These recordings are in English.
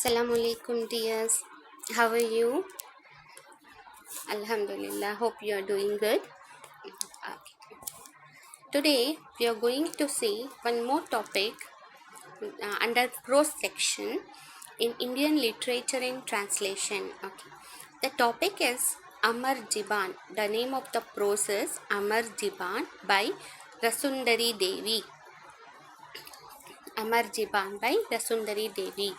Assalamu alaikum dears. How are you? Alhamdulillah. Hope you are doing good. Okay. Today we are going to see one more topic under prose section in Indian literature and translation. Okay. The topic is Amar Jiban. The name of the prose is Amar Jiban by Rasundari Devi. Amar Jiban by Rasundari Devi.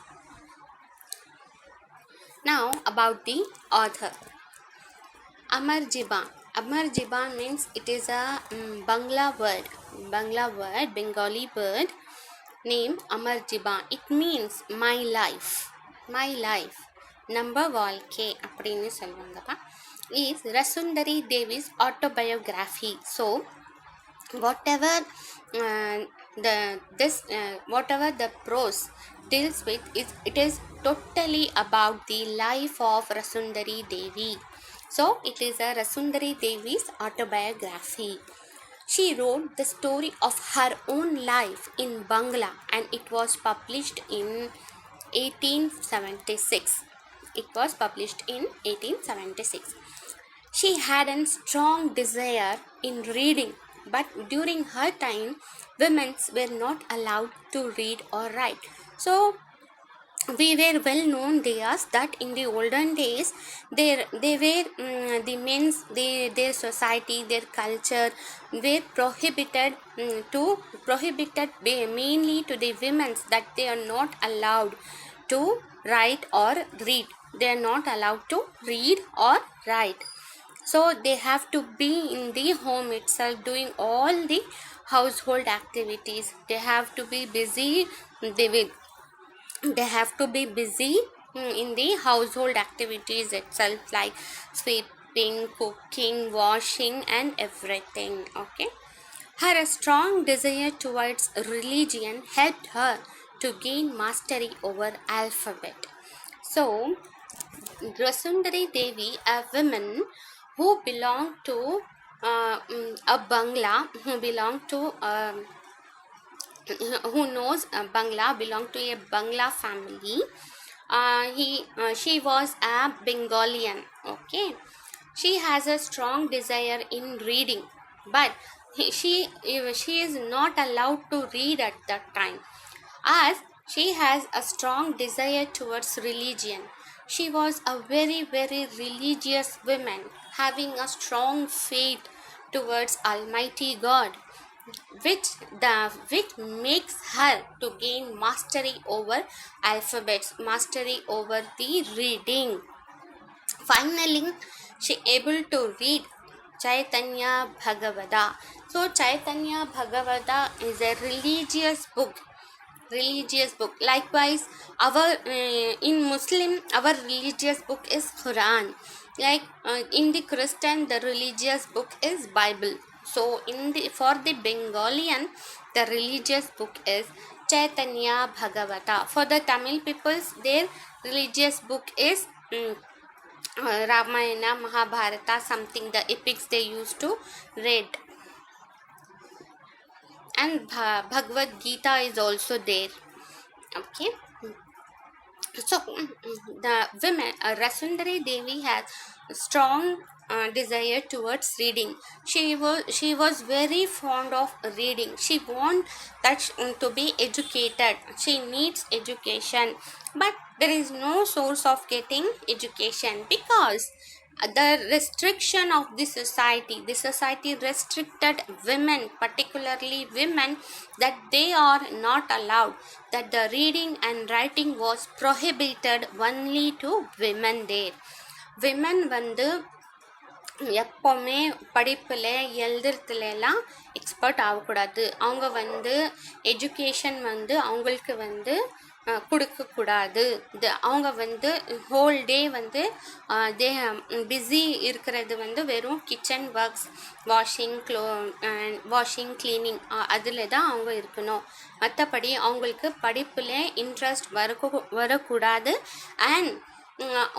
Now about the author. Amar Jiban. Amar Jiban means it is a Bangla word, Bengali word name Amar Jiban. It means my life, number வாழ்க்கை அப்படின்னு சொல்லுவாங்கப்பா. Is Rasundari Devi's autobiography. So whatever whatever the prose deals with, it is totally about the life of Rasundari Devi. So it is a Rasundari Devi's autobiography. She wrote the story of her own life in Bangla and it was published in 1876. It was published in 1876. She had a strong desire in reading, but during her time, women were not allowed to read or write. So we were well known days that in the olden days they were the men's their society, their culture were prohibited mainly to the women, that they are not allowed to write or read. They are not allowed to read or write. So they have to be in the home itself doing all the household activities. They have to be busy. They have to be busy in the household activities itself, like sweeping, cooking, washing and everything. Okay. Her strong desire towards religion helped her to gain mastery over alphabet. So Rasundari Devi, a woman who belonged to a Bangla, who knows Bangla, belonged to a Bangla family. She was a Bengalian. Okay, she has a strong desire in reading, but she is not allowed to read at that time, as she has a strong desire towards religion. She was a very religious woman, having a strong faith towards Almighty God, which makes her to gain mastery over alphabets, mastery over the reading. Finally, she able to read Chaitanya Bhagavata. So Chaitanya Bhagavata is a religious book. Likewise, our in Muslim, our religious book is Quran. Like in the Christian, the religious book is Bible. So for the Bengalian, the religious book is Chaitanya Bhagavata. For the Tamil peoples, their religious book is Ramayana, Mahabharata, something, the epics they used to read. And Bhagavad Gita is also there. Okay. So the women, Rasundari Devi has strong desire towards reading. She was very fond of reading. She wants that to be educated. She needs education, but there is no source of getting education because the restriction of the society restricted women, particularly women, that they are not allowed, that the reading and writing was prohibited only to women there. Women வந்து எப்போவுமே படிப்பில் எழுதுறதுலாம் expert ஆகக்கூடாது. அவங்க வந்து education வந்து அவங்களுக்கு வந்து கொடுக்கக்கூடாது. அவங்க வந்து ஹோல் டே வந்து பிஸி இருக்கிறது வந்து வெறும் கிச்சன் ஒர்க்ஸ், வாஷிங் க்ளீனிங், அதில் தான் அவங்க இருக்கணும். மற்றபடி அவங்களுக்கு படிப்பில் இன்ட்ரெஸ்ட் வரக்கூடாது. அண்ட்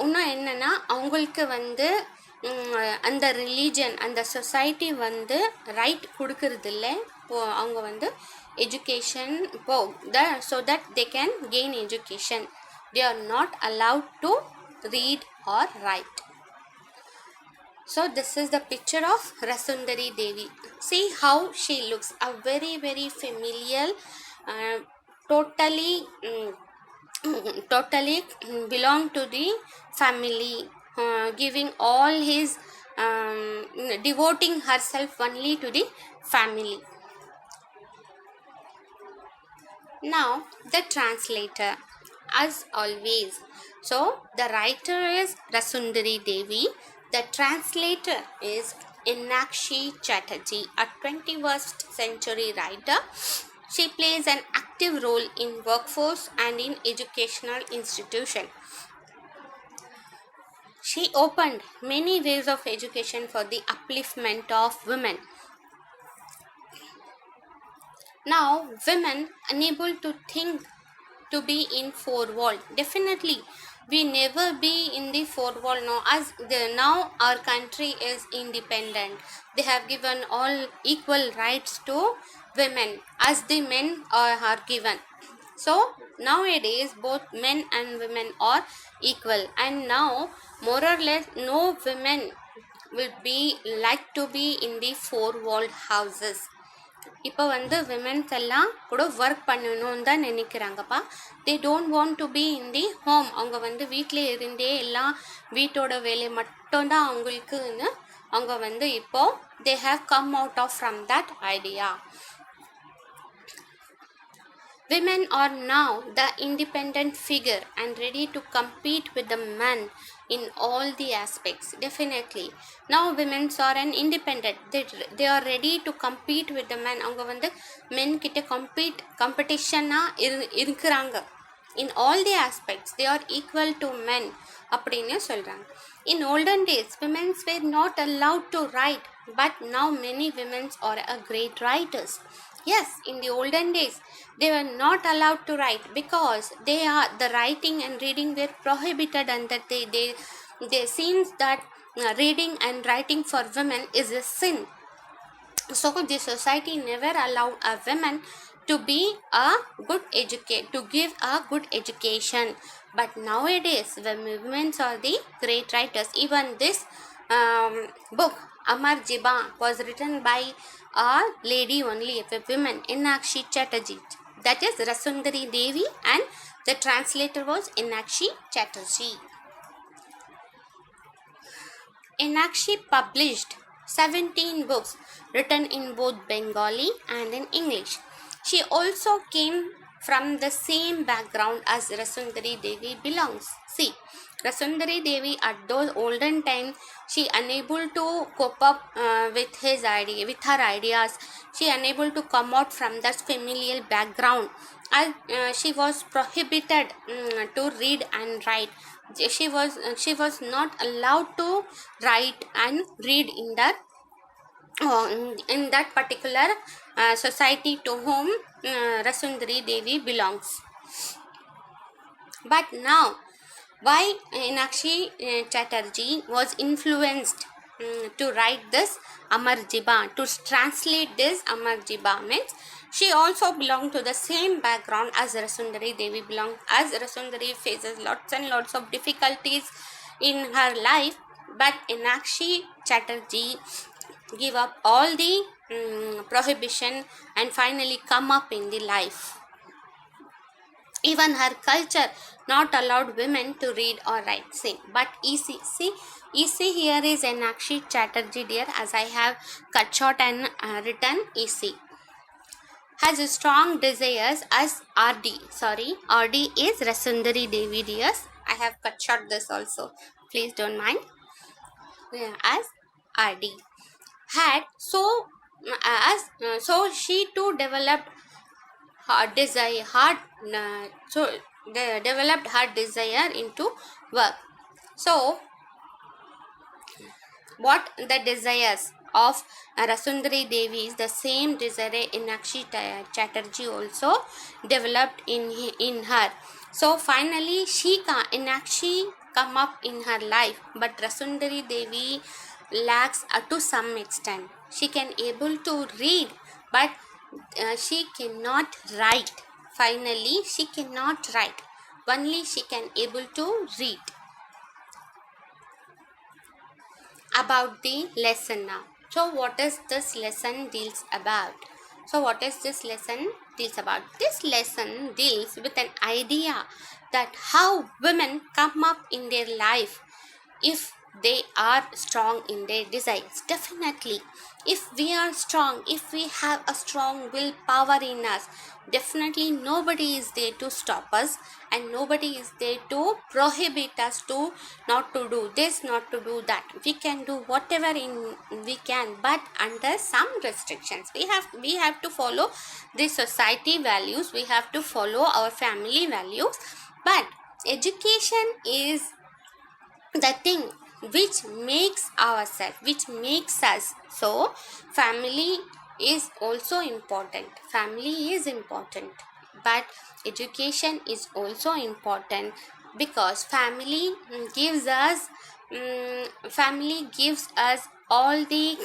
இன்னும் என்னென்னா, அவங்களுக்கு வந்து அந்த ரிலீஜன், அந்த சொசைட்டி வந்து ரைட் கொடுக்கறதில்ல. அவங்க வந்து education so that they can gain education. They are not allowed to read or write. So this is the picture of Rasundari Devi. See how she looks, a very very familiar, uh, totally totally belong to the family, giving all his devoting herself only to the family. Now the translator, as always. So the writer is Rasundari Devi. The translator is Inakshi Chatterjee, a 21st century writer. She plays an active role in workforce and in educational institution. She opened many ways of education for the upliftment of women. Now, women unable to think to be in four wall. Definitely, we never be in the four wall now. As now our country is independent, they have given all equal rights to women as the men are given. So nowadays both men and women are equal, and now more or less no women will be like to be in the four walled houses. இப்போ வந்து women's எல்லாம் கூட work பண்ணணும்னு தான் நினைக்கிறாங்கப்பா. They don't want to be in the home. அவங்க வந்து வீட்டிலே இருந்தே எல்லாம் வீட்டோட வேலை மட்டும்தான் அவங்களுக்குன்னு அவங்க வந்து இப்போ they have come out off from that idea. Women are now the independent figure and ready to compete with the men in all the aspects. Definitely. Now women are an independent. They are ready to compete with the men. அவங்க வந்து men கிட்ட competition-ஆ இருக்கிறாங்க. In all the aspects, they are equal to men. அப்படின்னு சொல்றாங்க. In olden days, women were not allowed to write, but now many women are a great writers. Yes, in the olden days, they were not allowed to write because the writing and reading were prohibited, and that they seems that reading and writing for women is a sin. So the society never allowed a woman to be a good to give a good education. But nowadays, women are the great writers. Even this book Amar Jiba was written by a lady only, a woman, Inakshi Chatterjee. That is Rasundari Devi, and the translator was Inakshi Chatterjee. Inakshi published 17 books written in both Bengali and in English. She also came from the same background as Rasundari Devi belongs. See, Rasundari Devi at those olden times, she unable to cope up with her ideas. She unable to come out from that familial background. She was prohibited to read and write. She was not allowed to write and read in that particular society to whom Rasundari Devi belongs. But now, why Inakshi Chatterjee was influenced to write this Amar Jiba, to translate this Amar Jiba, means she also belonged to the same background as Rasundari Devi belonged. As Rasundari faces lots and lots of difficulties in her life, but Inakshi Chatterjee give up all the prohibition and finally come up in the life. Even her culture not allowed women to read or write. See, but EC here is Inakshi Chatterjee, dear, as I have cut short and written EC. Has strong desires as RD. Sorry, RD is Rasundari Devi, dears. I have cut short this also. Please don't mind. As RD. Had so she too developed developed her desire into work. So what the desires of Rasundari Devi is the same desire Inakshi Chatterjee also developed in her. So finally Inakshi come up in her life, but Rasundari Devi lacks to some extent. She can able to read, but she cannot write. Finally, she cannot write. only she can able to read. About the lesson now. So what is this lesson deals about? So what is this lesson deals about? This lesson deals with an idea that how women come up in their life if they are strong in their desires. Definitely, if we are strong, if we have a strong willpower in us, definitely nobody is there to stop us, and nobody is there to prohibit us to not to do this, not to do that. We can do whatever in we can, but under some restrictions. We have to follow the society values, we have to follow our family values, but education is the thing which makes ourselves, which makes us. So family is also important, family is important, but education is also important, because family gives us all the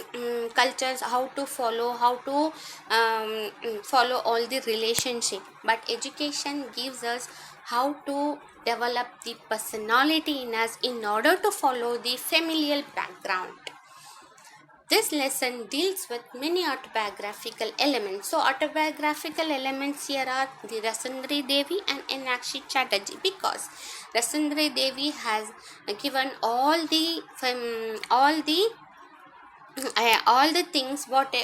cultures, how to follow, how to follow all the relationship, but education gives us how to develop the personality in us in order to follow the familial background. This lesson deals with many autobiographical elements. So autobiographical elements here are the Rasundari Devi and Enakshi Chatterjee, because Rasundari Devi has given all the things what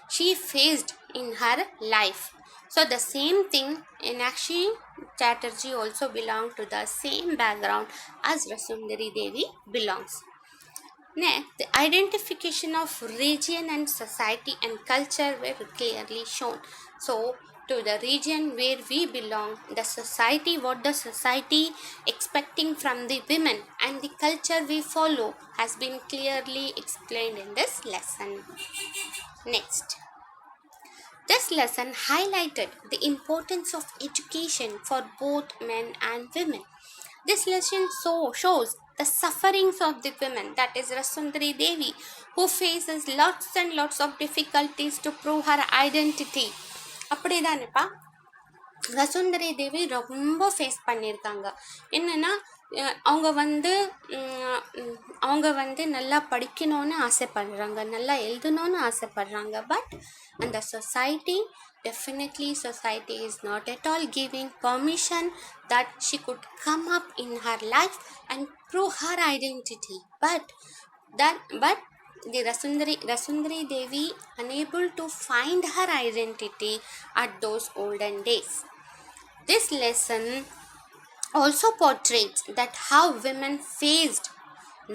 she faced in her life. So the same thing, Enakshi Chatterjee also belonged to the same background as Rasundari Devi belongs. Next, the identification of region and society and culture were clearly shown. So, to the region where we belong, the society, what the society expecting from the women, and the culture we follow has been clearly explained in this lesson. Next, this lesson highlighted the importance of education for both men and women. This lesson shows the sufferings of the women, that is Rasundari Devi, who faces lots and lots of difficulties to prove her identity. அப்படிதானேப்பா, வசுந்தரை தேவி ரொம்ப face பண்ணியிருக்காங்க. என்னன்னா, அவங்க வந்து நல்லா படிக்கணும்னு ஆசைப்படுறாங்க, நல்லா எழுதணும்னு ஆசைப்படுறாங்க, பட் அந்த society, definitely society is not at all giving permission that she could come up in her life and prove her identity. But the Rasundari Devi unable to find her identity at those olden days. This lesson also portrays that how women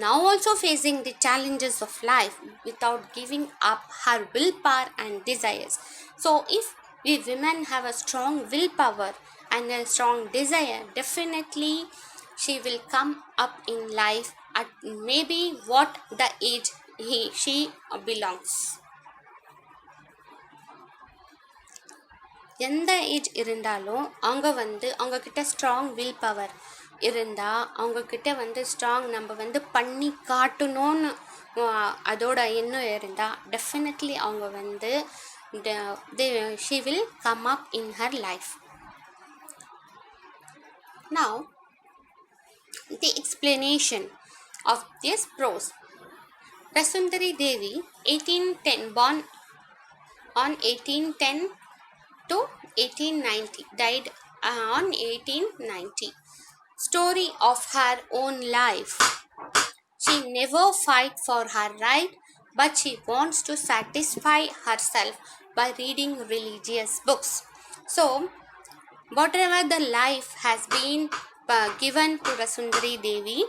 now also facing the challenges of life without giving up her willpower and desires. So if we women have a strong willpower and a strong desire, definitely she will come up in life at maybe what the age she belongs. எந்த age இருந்தாலும் அவங்க கிட்ட strong will power இருந்தால், அவங்கக்கிட்ட strong நம்ம பண்ணி காட்டணும்னு அதோட எண்ணம் இருந்தால், டெஃபினெட்லி அவங்க she will come up in her life. Now, the explanation of this prose. Rasundari Devi, 1810, born on 1810 to 1890, died on 1890. Story of her own life. She never fight for her right, but she wants to satisfy herself by reading religious books. So, whatever the life has been given to Rasundari Devi,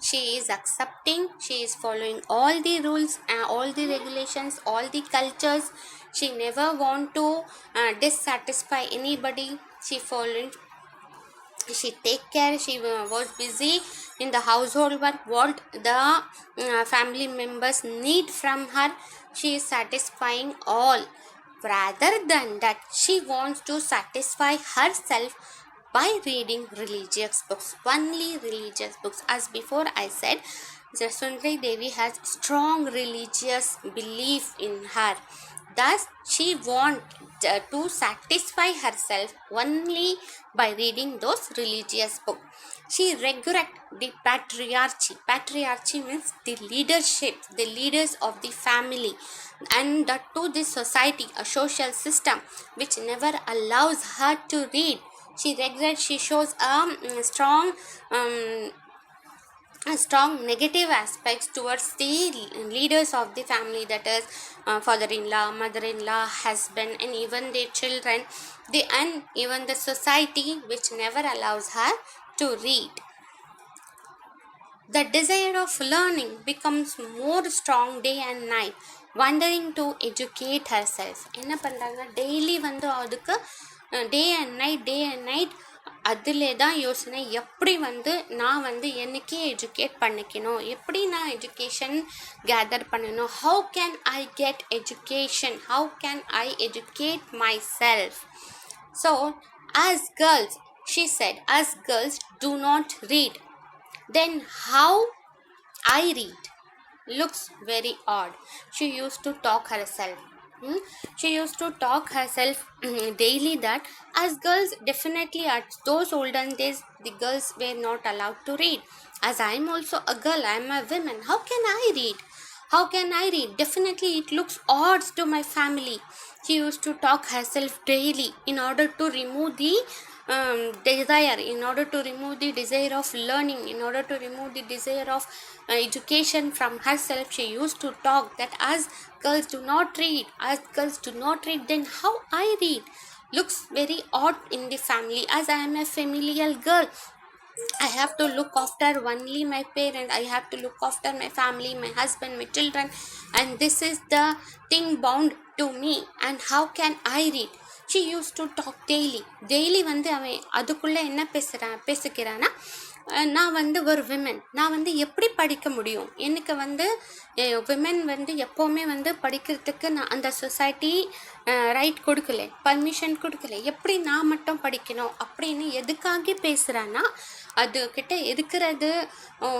she is accepting, she is following all the rules, all the regulations, all the cultures. She never want to dissatisfy anybody. She following, she take care, she was busy in the household work, what the family members need from her, she is satisfying all. Rather than that, she wants to satisfy herself by reading religious books, only religious books. As before I said, Rasundari Devi has strong religious belief in her. Thus she want to satisfy herself only by reading those religious books. She regret the patriarchy. Patriarchy means the leadership, the leaders of the family, and that to this society, a social system which never allows her to read. She regrets. She shows strong negative aspects towards the leaders of the family, that is father-in-law, mother-in-law, husband, and even their children, and even the society which never allows her to read. The desire of learning becomes more strong day and night, wondering to educate herself. என்ன பண்ணுறாங்க, daily வந்து அதுக்கு day and night அதிலே தான் யோசனை, எப்படி வந்து நான் வந்து எனக்கே எஜுகேட் பண்ணிக்கணும், எப்படி நான் எஜுகேஷன் கேதர் பண்ணணும், how can I get education, how can I educate my self. So as girls, she said, as girls do not read, then how I read? Looks very odd. She used to talk herself. She used to talk herself daily that as girls, definitely at those olden days, the girls were not allowed to read. As I am also a girl, I am a woman, how can I read? How can I read? Definitely it looks odd to my family. She used to talk herself daily in order to remove the desire, in order to remove the desire of learning, in order to remove the desire of education from herself. She used to talk that as girls do not read, as girls do not read, then how I read? Looks very odd in the family. As I am a familial girl, I have to look after only my parent, I have to look after my family, my husband, my children, and this is the thing bound to me, and how can I read? She used to talk daily வந்து அவன் அதுக்குள்ளே என்ன பேசுகிறான்னா, நான் வந்து ஒரு women, நான் வந்து எப்படி படிக்க முடியும், எனக்கு வந்து விமன் வந்து எப்போவுமே வந்து படிக்கிறதுக்கு நான் அந்த சொசைட்டி ரைட் கொடுக்கல, பர்மிஷன் கொடுக்கல, எப்படி நான் மட்டும் படிக்கணும் அப்படின்னு எதுக்காக பேசுகிறான்னா, அதுக்கிட்ட இருக்கிறது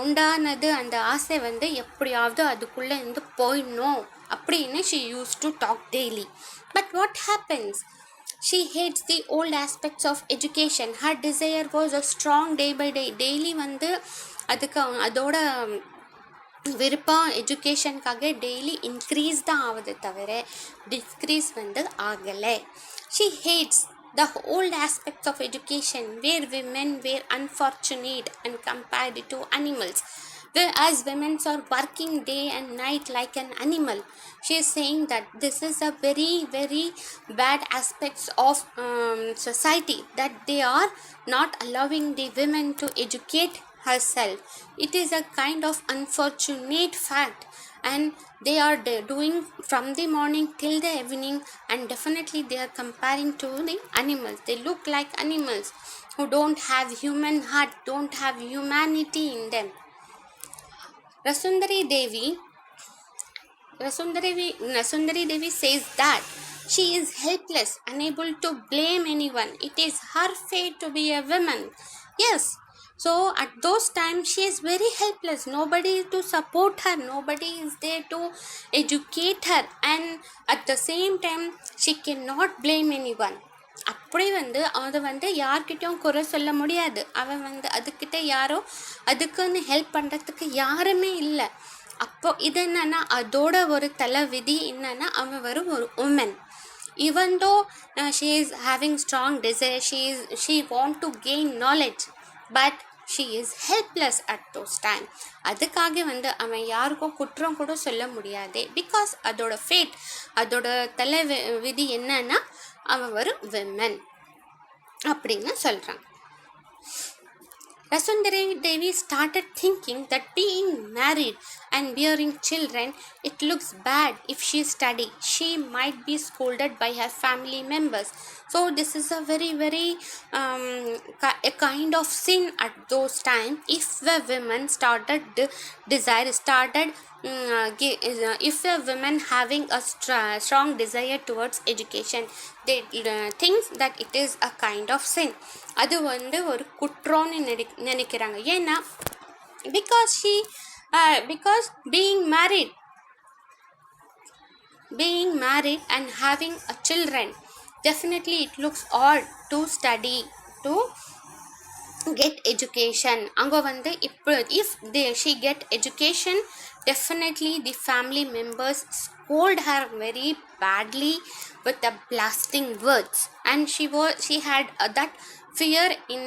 உண்டானது அந்த ஆசை வந்து எப்படியாவது அதுக்குள்ளே இருந்து போயிடணும் அப்படின்னு she used to talk daily. But what happens? She hates the old aspects of education. Her desire was a strong day by day. Daily வந்து அதுக்கு அதோட விருப்பம் எஜுகேஷனுக்காக டெய்லி இன்க்ரீஸ் தான் ஆகுது தவிர டிக்ரீஸ் வந்து ஆகலை. She hates the old aspects of education where women were unfortunate and compared to animals. As women are working day and night like an animal. She is saying that this is a very very bad aspects of society, that they are not allowing the women to educate herself. It is a kind of unfortunate fact, and they are doing from the morning till the evening, and definitely they are comparing to the animals. They look like animals who don't have human heart, don't have humanity in them. Rasundari Devi says that she is helpless, unable to blame anyone. It is her fate to be a woman. Yes, so at those times she is very helpless. Nobody is to support her, nobody is there to educate her, and at the same time she cannot blame anyone. அப்படி வந்து அதை வந்து யார்கிட்டையும் குறை சொல்ல முடியாது. அவன் வந்து அதுக்கிட்ட யாரோ அதுக்குன்னு ஹெல்ப் பண்ணுறதுக்கு யாருமே இல்லை. அப்போ இது என்னன்னா, அதோட ஒரு தலை விதி என்னன்னா, அவன் வரும் ஒரு woman. even though she is having strong desire, she want to gain knowledge, but she is helpless at those time. அதுக்காக வந்து அவன் யாருக்கும் குற்றம் கூட சொல்ல முடியாது. பிகாஸ் அதோட ஃபேட், அதோட தலை விதி என்னன்னா, அவன் ஒரு விமன் அப்படின்னு சொல்கிறாங்க. Rasundari Devi started thinking that being married and bearing children, it looks bad if she study. She might be scolded by her family members. So this is a very very a kind of sin at those time. If a woman if a woman having a strong desire towards education, they think that it is a kind of sin. அது வந்து ஒரு குற்றம்னு நினைக்கிறாங்க. ஏன்னா because being married, being married and having a children, definitely it looks odd to study, to get education. அங்க வந்து இப்போ if she get education, definitely the family members scold her very badly with the blasting words, and she had that fear in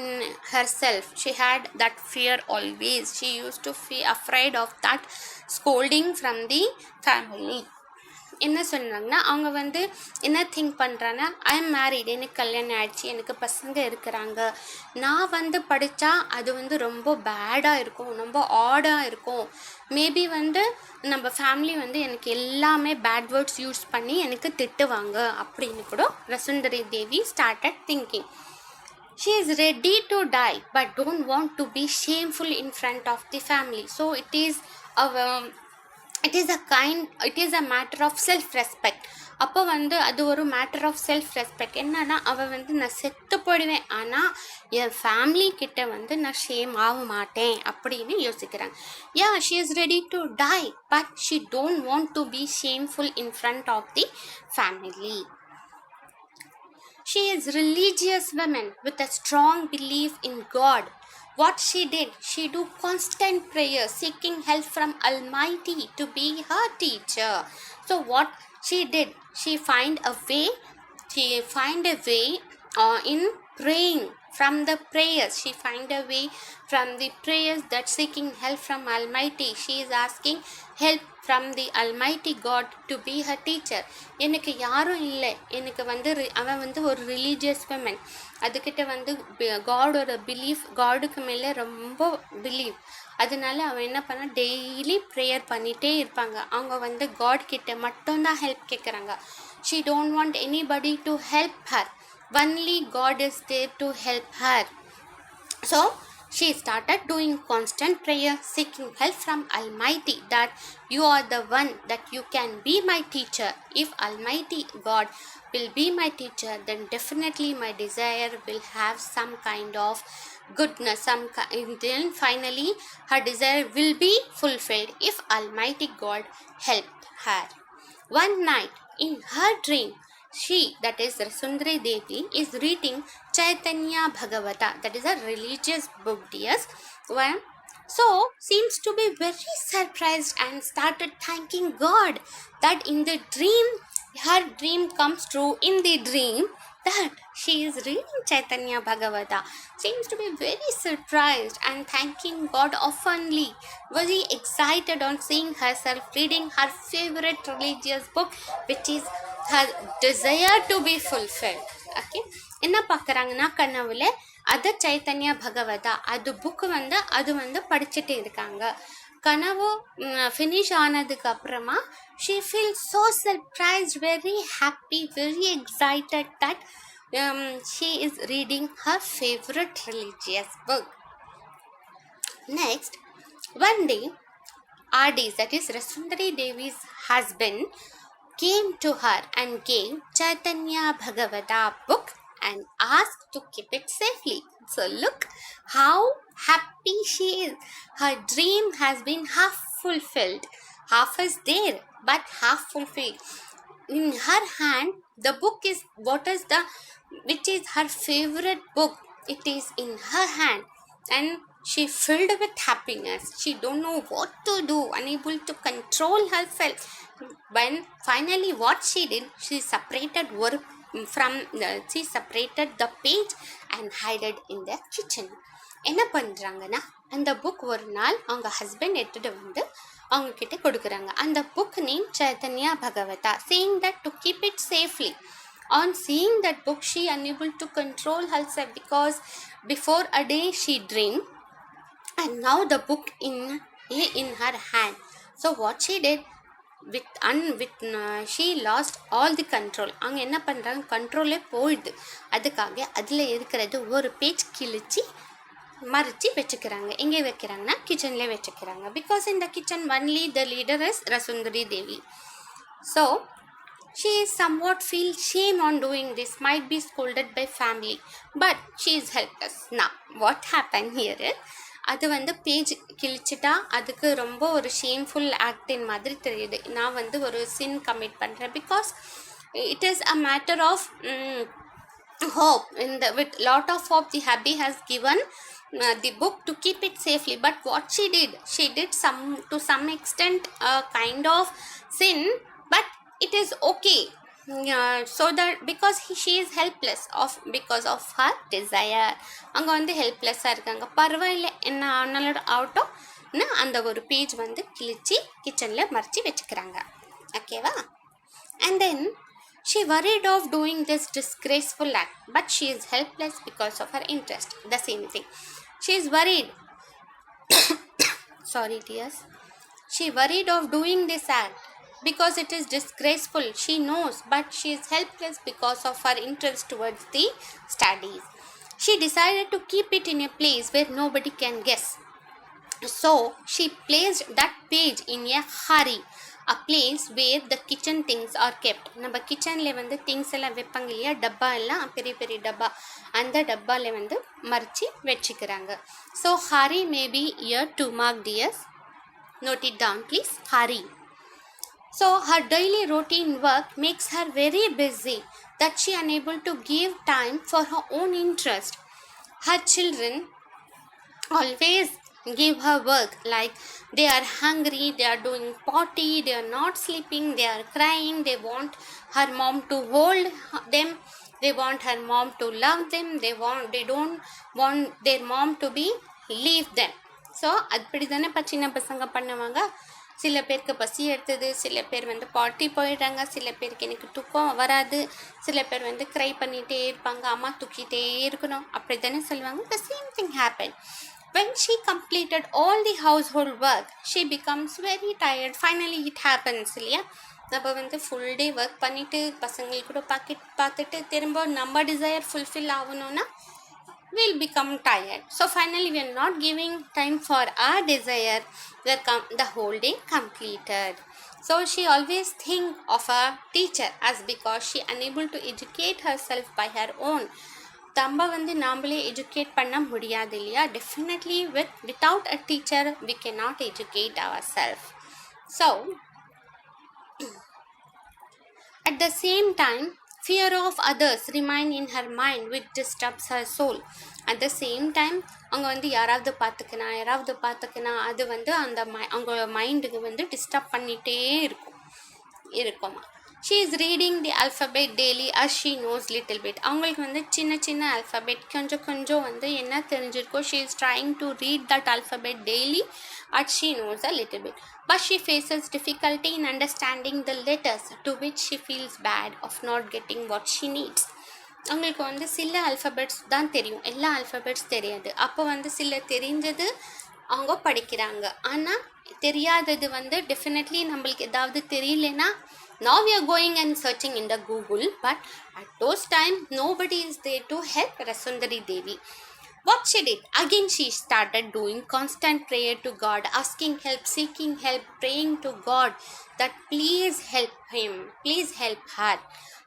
herself. She had that fear always. She used to feel afraid of that scolding from the family. என்ன சொன்னாங்கன்னா, அவங்க வந்து என்ன think பண்ணுறாங்கன்னா, I am married, எனக்கு கல்யாணம் ஆயிடுச்சு, எனக்கு பசங்க இருக்கிறாங்க, நான் வந்து படித்தா அது வந்து ரொம்ப பேடாக இருக்கும், ரொம்ப ஆடாக இருக்கும், மேபி வந்து நம்ம ஃபேமிலி வந்து எனக்கு எல்லாமே பேட் வேர்ட்ஸ் யூஸ் பண்ணி எனக்கு திட்டுவாங்க அப்படின்னு கூட Vasundhara Devi started thinking. She is ready to die but don't want to be shameful in front of the family. So it is a matter of self respect. அப்போ வந்து அது ஒரு மேட்டர் ஆஃப் செல்ஃப் ரெஸ்பெக்ட். என்னன்னா, அவள் வந்து நான் செத்து போயிடுவேன், ஆனால் என் ஃபேமிலி கிட்ட வந்து நான் ஷேம் ஆக மாட்டேன் அப்படின்னு யோசிக்கிறாங்க. Yeah, she is ready to die but she don't want to be shameful in front of the family. She is religious woman with a strong belief in God. What she did, she do constant prayer, seeking help from Almighty to be her teacher. So what she did, she find a way in praying from the prayers. She find a way from the prayers that seeking help from Almighty. She is asking help from the Almighty God to be her teacher. எனக்கு யாரும் இல்லை, எனக்கு வந்து அவன் வந்து ஒரு religious women, அதுக்கிட்ட வந்து காடோட பிலீஃப், காடுக்கு மேலே ரொம்ப பிலீவ், அதனால அவன் என்ன பண்ண, டெய்லி ப்ரேயர் பண்ணிகிட்டே இருப்பாங்க. அவங்க வந்து காட் கிட்ட மட்டும்தான் ஹெல்ப் கேட்குறாங்க. She don't want anybody to help her, only God is there to help her. So she started doing constant prayer, seeking help from Almighty, that you are the one that you can be my teacher. If Almighty God will be my teacher, then definitely my desire will have some kind of goodness, then finally her desire will be fulfilled if Almighty God helped her. One night in her dream, she, that is Vasundhara Devi, is reading Chaitanya Bhagavata, that is a religious book, dears. So seems to be very surprised and started thanking God that in the dream, her dream comes true in the dream, that she is reading Chaitanya Bhagavata. Seems to be very surprised and thanking God oftenly, very excited on seeing herself reading her favorite religious book, which is her desire to be fulfilled. Okay, என்ன பார்க்குறாங்கன்னா, கனவுல அது சைத்தன்யா பகவதா, அது book வந்து அது வந்து படிச்சுட்டு இருக்காங்க. கனவு ஃபினிஷ் ஆனதுக்கு அப்புறமா she feels so surprised, very happy, very excited that she is reading her favorite religious book. Next, one day, R.D., that is Vasundhara Devi's husband, came to her and gave Chaitanya Bhagavata book and asked to keep it safely. So look how happy she is. Her dream has been half fulfilled. Half is there, but half fulfilled. In her hand, the book is which is her favorite book. It is in her hand, and she filled with happiness. She don't know what to do, unable to control herself. When finally what she did, she separated the page and hid it in the kitchen. என்ன பண்ணுறாங்கன்னா, அந்த book ஒரு நாள் அவங்க husband எடுத்துகிட்டு வந்து அவங்க கிட்ட கொடுக்குறாங்க. அந்த book name Chaitanya Bhagavata, saying that to keep it safely. On seeing that book, she unable to control herself, because before a day she dreamed and now the book in her hand. So what she did, she lost all the control. அவங்க என்ன பண்ணுறாங்க, கண்ட்ரோலே போயிடுது. அதுக்காக அதில் இருக்கிறது ஒரு page கிழிச்சு மறைச்சி வச்சுக்கிறாங்க. எங்கே வைக்கிறாங்கன்னா, கிச்சன்லேயே வச்சுக்கிறாங்க. Because in the kitchen only the leader is Vasundhara Devi. So she is somewhat feel shame on doing this, might be scolded by family, but she is helpless. Now what happened here is, அது வந்து page கிழிச்சிட்டா அதுக்கு ரொம்ப ஒரு shameful actin மாதிரி தெரியுது. நான் வந்து ஒரு சின் கமிட் பண்ணுறேன். Because it is a matter of hope. With lot of hope the hubby has given the book to keep it safely, but what she did to some extent a kind of sin, but it is okay. So that because she is helpless because of her desire, அங்க வந்து ஹெல்ப்லெஸ்ஸாக இருக்காங்க. பரவாயில்ல என்ன ஆனாலும் ஆகட்டும் அந்த ஒரு page வந்து கிழிச்சி கிச்சனில் மறைச்சி வச்சுக்கிறாங்க. ஓகேவா? And then she worried of doing this disgraceful act, but she is helpless because of her interest. The same thing. She is worried. Sorry, dears. She worried of doing this act because it is disgraceful. She knows, but she is helpless because of her interest towards the studies. She decided to keep it in a place where nobody can guess. So she placed that page in a hurry, a place where the kitchen things are kept. நம்ம கிச்சனில் வந்து things எல்லாம் வைப்பாங்க இல்லையா, டப்பா எல்லாம் பெரிய பெரிய டப்பா, அந்த டப்பாவில் வந்து மறைச்சி வச்சுக்கிறாங்க. So Hari may be year 2 mark, dears. Note it down please. Hurry. So her daily routine work makes her very busy that she unable to give time for her own interest. Her children always give her work, like they are hungry, they are doing potty, they are not sleeping, they are crying, they want her mom to hold them, they want her mom to love them, they don't want their mom to be leave them. So அப்படி தானே சின்ன பசங்க பண்ணுவாங்க. சில பேருக்கு பசி எடுத்தது, சில பேர் வந்து பாட்டி போயிடுறாங்க, சில பேருக்கு எனக்கு தூக்கம் வராது, சில பேர் வந்து க்ரை பண்ணிகிட்டே இருப்பாங்க, அம்மா தூக்கிட்டே இருக்கணும், அப்படி தானே சொல்லுவாங்க. The same thing happened. When she completed all the household work, she becomes very tired. Finally it happens இல்லையா, நம்ம வந்து ஃபுல் டே ஒர்க் பண்ணிவிட்டு பசங்களுக்கு கூட பார்த்துட்டு திரும்ப நம்ம டிசையர் ஃபுல்ஃபில் ஆகணும்னா we'll become tired. So finally we are not giving time for our desire, the whole day completed. So she always think of a teacher as because she unable to educate herself by her own. நம்ம வந்து நாமளே educate பண்ண முடியாது இல்லையா. Definitely without a teacher we cannot educate ourselves. So at the same time fear of others remain in her mind, which disturbs her soul. At the same time அவங்க வந்து யாராவது பார்த்துக்கணும் அது வந்து அந்த அவங்க மைண்டுக்கு வந்து டிஸ்டர்ப் பண்ணிகிட்டே இருக்குமா. She is reading the alphabet daily as she knows little bit. அவங்களுக்கு வந்து சின்ன alphabet கொஞ்சம் வந்து என்ன தெரிஞ்சிருக்கோ, she is trying to read that alphabet daily as she knows a little bit. But she faces difficulty in understanding the letters, to which she feels bad of not getting what she needs. அவங்களுக்கு வந்து சில alphabets தான் தெரியும், எல்லா alphabets தெரியாது. அப்போ வந்து சில தெரிஞ்சது அவங்க படிக்கிறாங்க, ஆனால் தெரியாதது வந்து டெஃபினெட்லி நம்மளுக்கு ஏதாவது தெரியலனா now we are going and searching in the Google, but at those time nobody is there to help Rasundari Devi. What she did? Again she started doing constant prayer to God, asking help, seeking help, praying to God that please help him, please help her.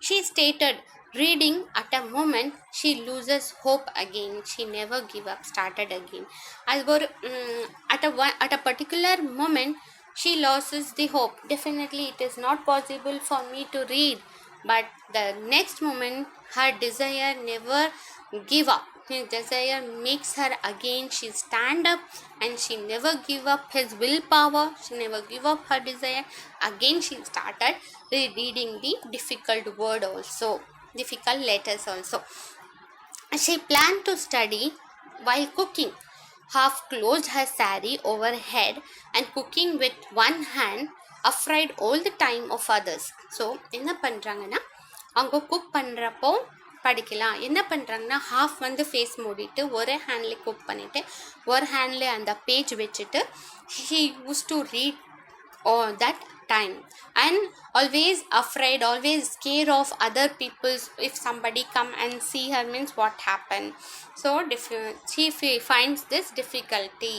She stated, reading at a moment she loses hope again. She never give up, started again. At a particular moment she loses the hope. Definitely it is not possible for me to read, but the next moment her desire never give up. His desire makes her again, she stand up and she never give up his willpower, she never give up her desire. Again she started reading the difficult word also, difficult letters also. She planned to study while cooking, half closed her saree over her head and cooking with one hand, afraid all the time of others. So என்ன பண்ணுறாங்கன்னா, அவங்க cook பண்ணுறப்போ படிக்கலாம். என்ன பண்ணுறாங்கன்னா, half வந்து face மூடிட்டு ஒரு ஹேண்ட்லேயே குக் பண்ணிவிட்டு ஒரு ஹேண்ட்லேயே அந்த பேஜ் வச்சுட்டு he used to read all that time, and always afraid, always scared of other people's, if somebody come and see her means what happened. So she finds this difficulty.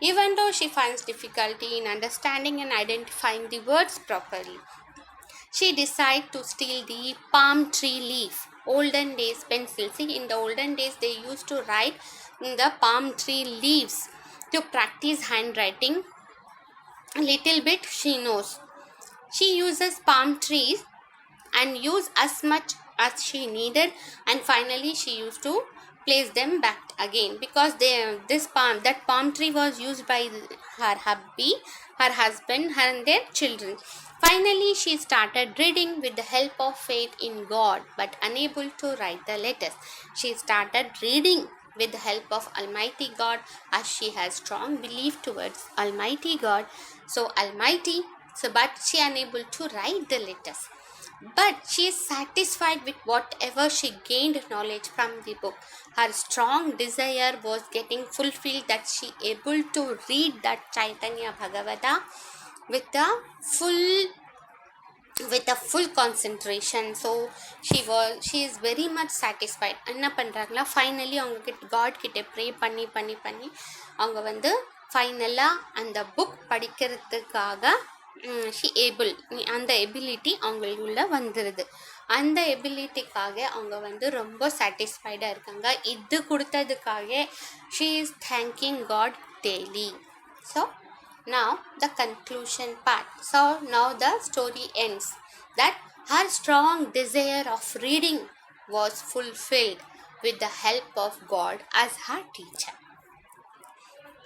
Even though she finds difficulty in understanding and identifying the words properly, she decides to steal the palm tree leaf, olden days pencil. See, in the olden days they used to write in the palm tree leaves to practice handwriting. A little bit she knows. She uses palm trees and use as much as she needed, and finally she used to place them back again, because that palm tree was used by her hubby, her husband, her and their children. Finally she started reading with the help of faith in God, but unable to write the letters. She started reading with the help of Almighty God, as she has strong belief towards Almighty God. But she unable to write the letters. But she is satisfied with whatever she gained knowledge from the book. Her strong desire was getting fulfilled, that she able to read that Chaitanya Bhagavata with a full concentration. So she is very much satisfied. என்ன பண்றாங்களா, finally அவங்க God கிட்ட pray பண்ணி அவங்க வந்து ஃபைனலாக அந்த book படிக்கிறதுக்காக ஷி ஏபிள், அந்த எபிலிட்டி அவங்களுக்குள்ள வந்துடுது. அந்த எபிலிட்டிக்காக அவங்க வந்து ரொம்ப சாட்டிஸ்ஃபைடாக இருக்காங்க. இது கொடுத்ததுக்காக she is thanking God daily. So now the conclusion part. So now the story ends that her strong desire of reading was fulfilled with the help of God as her teacher.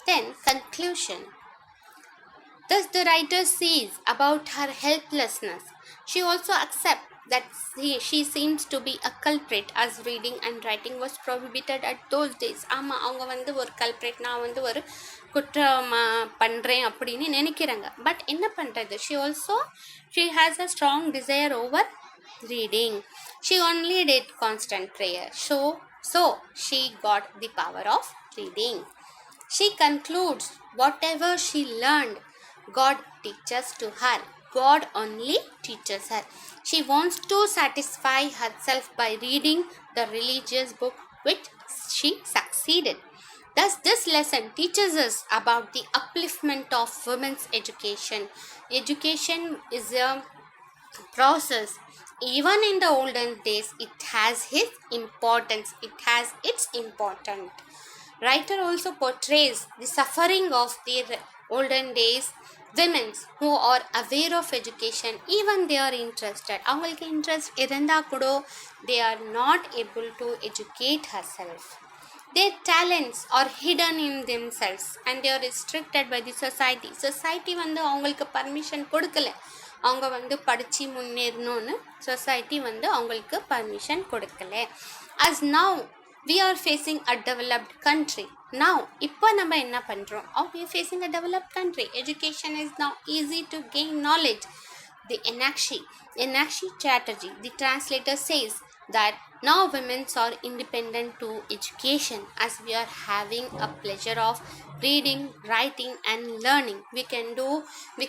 Then conclusion. Thus the writer sees about her helplessness. She also accepts that she seems to be a culprit, as reading and writing was prohibited at those days. ஆமாம், அவங்க வந்து ஒரு கல்ப்ரேட், நான் வந்து ஒரு குற்றம் பண்ணுறேன் அப்படின்னு நினைக்கிறாங்க. பட் என்ன பண்ணுறது, she has a strong desire over reading. She only did constant prayer. So she got the power of reading. She concludes whatever she learned, God teaches to her. God only teaches her. She wants to satisfy herself by reading the religious book, which she succeeded. Thus, this lesson teaches us about the upliftment of women's education. Education is a process. Even in the olden days, it has its importance. Writer also portrays the suffering of the olden days women who are aware of education. Even they are interested, அவங்களுக்கு interest இருந்தால் கூட they are not able to educate herself. Their talents are hidden in themselves and they are restricted by the society வந்து அவங்களுக்கு permission கொடுக்கல. அவங்க வந்து படித்து முன்னேறணும்னு society வந்து அவங்களுக்கு பர்மிஷன் கொடுக்கல. as now we are facing a developed country. Now இப்போ நம்ம என்ன பண்ணுறோம், we are facing a developed country. Education is now easy to gain knowledge. The Enakshi Chatterjee, the translator, says that now women are independent to education. As we are having a pleasure of reading, writing and learning, we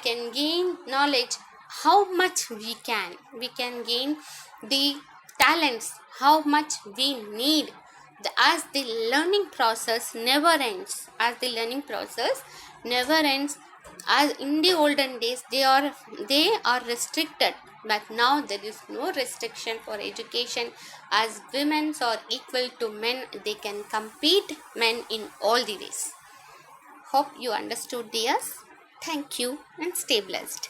can gain knowledge how much we can gain the talents how much we need. As the learning process never ends. As in the olden days they are restricted, but now there is no restriction for education. As women are equal to men, they can compete men in all the ways. Hope you understood, dears. Thank you and stay blessed.